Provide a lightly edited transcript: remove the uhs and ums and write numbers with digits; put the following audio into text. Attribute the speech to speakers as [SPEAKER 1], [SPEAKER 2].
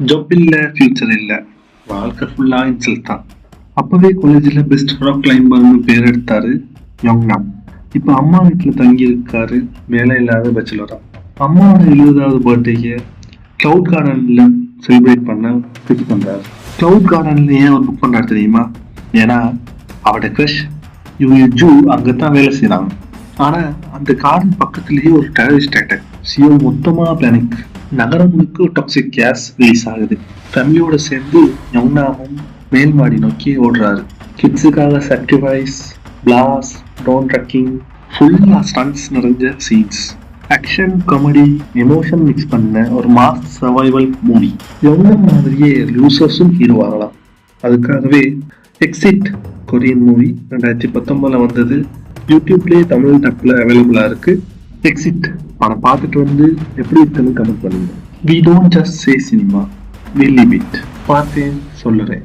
[SPEAKER 1] Job இல்ல, future இல்ல, வாழ்க்கை ஃபுல்லா இன்சல்ட் தான். அப்பவே காலேஜ்ல பெஸ்ட் ராக் கிளைம்பர்னு பேர் எடுத்தாரு யோங்நாம். இப்போ அம்மா வீட்டில் தங்கி இருக்காரு, வேலை இல்லாத பேச்சுலரா. அம்மாவோட 70வது பர்த்டேக்கு கிளவுட் கார்டன்ல செலிப்ரேட் பண்ண ஃபிக்ஸ் பண்றாரு. கிளவுட் கார்டன்ல ஏன் ஒரு புக் பண்ணாரு தெரியுமா? ஏன்னா அவரோட க்ரஷ் ஜூ அங்கதான் வேலை செய்யறாங்க. ஆனா அந்த கார்டன் பக்கத்துலயே ஒரு டெரரிஸ்ட் அட்டாக். சியோ மொத்தமா பேனிக். நகரம் முழுக்க டாக்ஸிக் கேஸ் ரிலீஸ் ஆகுது. ஃபேமிலியோட சேர்ந்து யங்னாவும் மேல் மாடி நோக்கி ஓடுறாரு. கிட்ஸுக்காக சாக்ரிஃபைஸ், பிளாஸ், ட்ரோன் ட்ரக்கிங், ஃபுல்லா ஸ்டன்ட்ஸ் நிறைஞ்ச scenes. Action, comedy, emotion mix பண்ண ஒரு மாஸ் சர்வைவல் மூவி. யங்னா மாதிரியே லூசர்ஸும் ஹீரோ ஆகலாம். அதுக்காகவே எக்ஸிட் கொரியன் மூவி 2019 வந்தது. யூடியூப்லேயே தமிழ் டப்ல அவைலபிளா இருக்கு. எக்ஸிட் படம் பார்த்துட்டு வந்து எப்படி இருக்குன்னு கமெண்ட் பண்ணுங்க. We don't just say cinema, we live it. பார்த்தேன் சொல்லுறேன்.